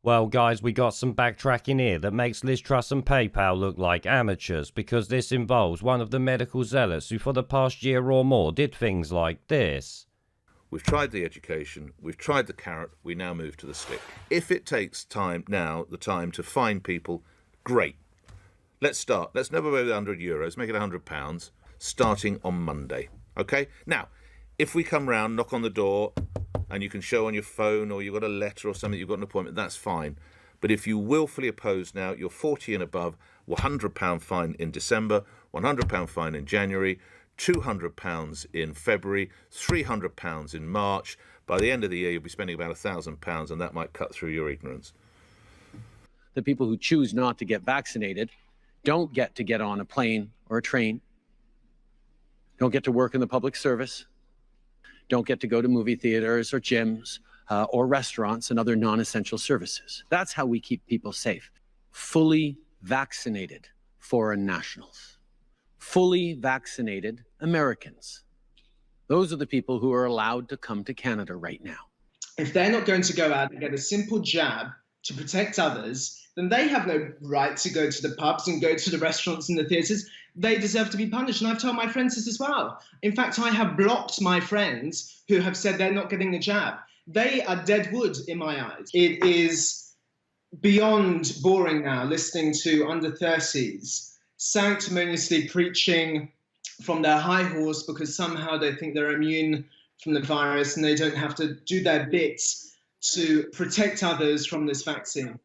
Well, guys, we got some backtracking here that makes Liz Truss and PayPal look like amateurs, because this involves one of the medical zealots who for the past year or more did things like this. We've tried the education, we've tried the carrot, we now move to the stick. If it takes time now, the time to find people, great. Let's start. Let's never go with €100, make it £100, starting on Monday. Okay? Now, if we come round, knock on the door, and you can show on your phone or you've got a letter or something, you've got an appointment, that's fine. But if you willfully oppose now, you're 40 and above, £100 fine in December, £100 fine in January, £200 in February, £300 in March. By the end of the year, you'll be spending about £1,000, and that might cut through your ignorance. The people who choose not to get vaccinated don't get to get on a plane or a train, don't get to work in the public service, don't get to go to movie theaters or gyms or restaurants and other non-essential services. That's how we keep people safe. Fully vaccinated foreign nationals, fully vaccinated Americans. Those are the people who are allowed to come to Canada right now. If they're not going to go out and get a simple jab to protect others, then they have no right to go to the pubs and go to the restaurants and the theatres. They deserve to be punished. And I've told my friends this as well. In fact, I have blocked my friends who have said they're not getting the jab. They are dead wood in my eyes. It is beyond boring now listening to under 30s sanctimoniously preaching from their high horse because somehow they think they're immune from the virus and they don't have to do their bits to protect others from this vaccine,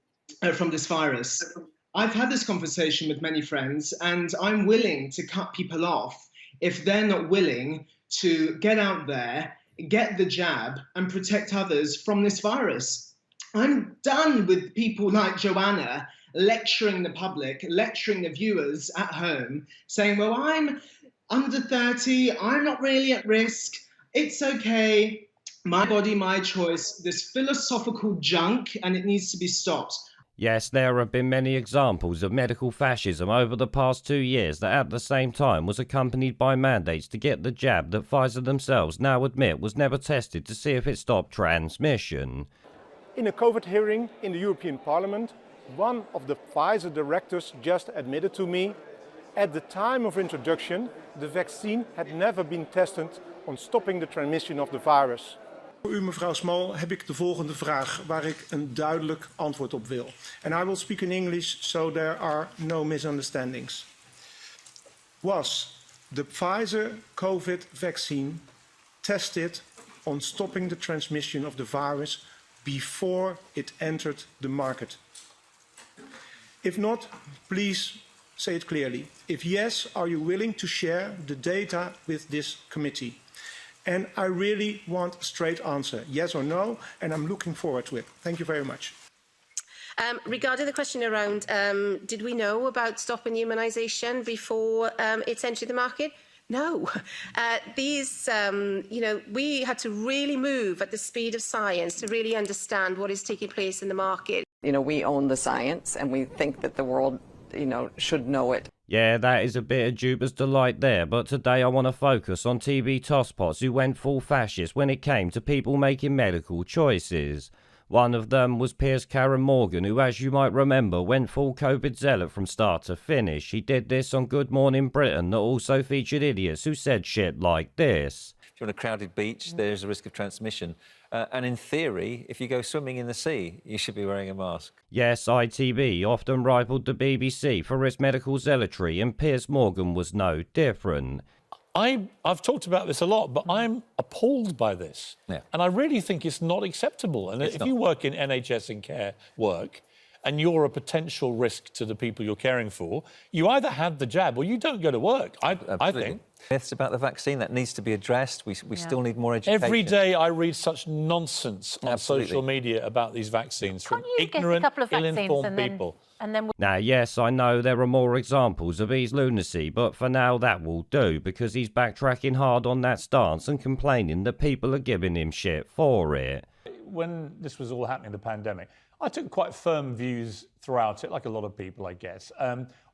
from this virus. I've had this conversation with many friends, and I'm willing to cut people off if they're not willing to get out there, get the jab, and protect others from this virus. I'm done with people like Joanna lecturing the public, lecturing the viewers at home, saying, well, I'm under 30, I'm not really at risk, it's okay, my body, my choice, this philosophical junk, and it needs to be stopped. Yes, there have been many examples of medical fascism over the past 2 years that at the same time was accompanied by mandates to get the jab that Pfizer themselves now admit was never tested to see if it stopped transmission. In a COVID hearing in the European Parliament, one of the Pfizer directors just admitted to me, at the time of introduction, the vaccine had never been tested on stopping the transmission of the virus. Voor u, mevrouw Small, heb ik de volgende vraag waar ik een duidelijk antwoord op wil. And I will speak in English so there are no misunderstandings. Was the Pfizer COVID vaccine tested on stopping the transmission of the virus before it entered the market? If not, please say it clearly. If yes, are you willing to share the data with this committee? And I really want a straight answer, yes or no, and I'm looking forward to it. Thank you very much. Regarding the question around, did we know about stopping immunisation before it's entered the market? No. We had to really move at the speed of science to really understand what is taking place in the market. We own the science and we think that the world, should know it. Yeah, that is a bit of Juba's delight there, but today I want to focus on TV tosspots who went full fascist when it came to people making medical choices. One of them was Piers Morgan, who, as you might remember, went full COVID zealot from start to finish. He did this on Good Morning Britain that also featured idiots who said shit like this. If you're on a crowded beach, there's a risk of transmission. And in theory, if you go swimming in the sea, you should be wearing a mask. Yes, ITV often rivaled the BBC for its medical zealotry, and Piers Morgan was no different. I've talked about this a lot, but I'm appalled by this. Yeah. And I really think it's not acceptable. And if you work in NHS and care work, and you're a potential risk to the people you're caring for, you either have the jab or you don't go to work, I think. Myths about the vaccine, that needs to be addressed. We still need more education. Every day I read such nonsense on social media about these vaccines from ignorant, ill-informed people. Now, yes, I know there are more examples of his lunacy, but for now that will do, because he's backtracking hard on that stance and complaining that people are giving him shit for it. When this was all happening, the pandemic, I took quite firm views throughout it, like a lot of people, I guess.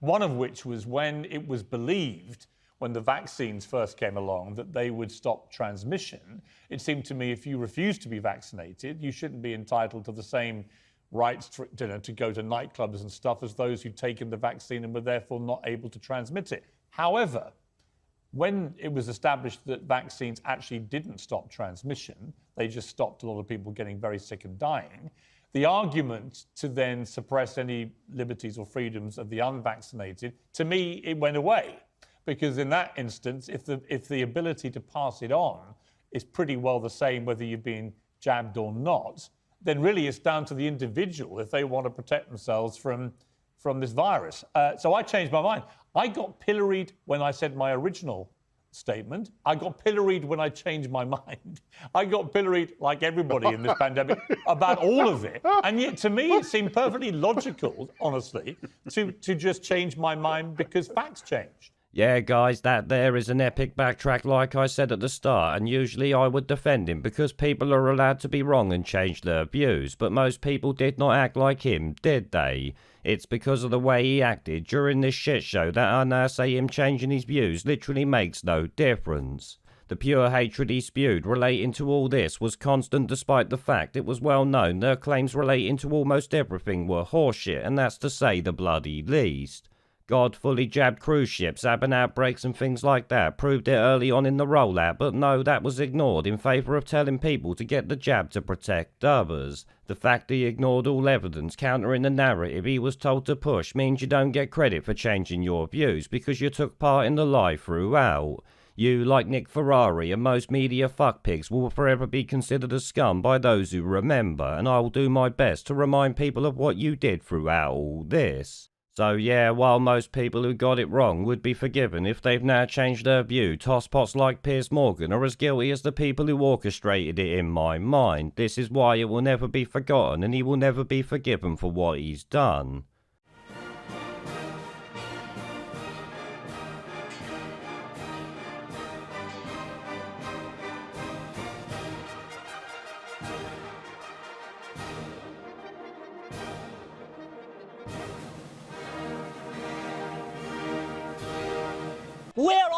One of which was when it was believed, when the vaccines first came along, that they would stop transmission. It seemed to me if you refused to be vaccinated, you shouldn't be entitled to the same rights to go to nightclubs and stuff as those who'd taken the vaccine and were therefore not able to transmit it. However, when it was established that vaccines actually didn't stop transmission, they just stopped a lot of people getting very sick and dying, the argument to then suppress any liberties or freedoms of the unvaccinated, to me, it went away. Because in that instance, if the ability to pass it on is pretty well the same whether you've been jabbed or not, then really it's down to the individual if they want to protect themselves from this virus. So I changed my mind. I got pilloried when I said my original statement. I got pilloried when I changed my mind. I got pilloried, like everybody in this pandemic, about all of it. And yet, to me, it seemed perfectly logical, honestly, to just change my mind because facts changed. Yeah, guys, that there is an epic backtrack like I said at the start, and usually I would defend him because people are allowed to be wrong and change their views, but most people did not act like him, did they? It's because of the way he acted during this shit show that I now say him changing his views literally makes no difference. The pure hatred he spewed relating to all this was constant despite the fact it was well known their claims relating to almost everything were horseshit, and that's to say the bloody least. God fully jabbed cruise ships, having outbreaks and things like that, proved it early on in the rollout, but no, that was ignored in favour of telling people to get the jab to protect others. The fact he ignored all evidence countering the narrative he was told to push means you don't get credit for changing your views because you took part in the lie throughout. You, like Nick Ferrari and most media fuckpigs, will forever be considered a scum by those who remember, and I will do my best to remind people of what you did throughout all this. So yeah, while most people who got it wrong would be forgiven if they've now changed their view, tosspots like Piers Morgan are as guilty as the people who orchestrated it in my mind. This is why it will never be forgotten and he will never be forgiven for what he's done. Where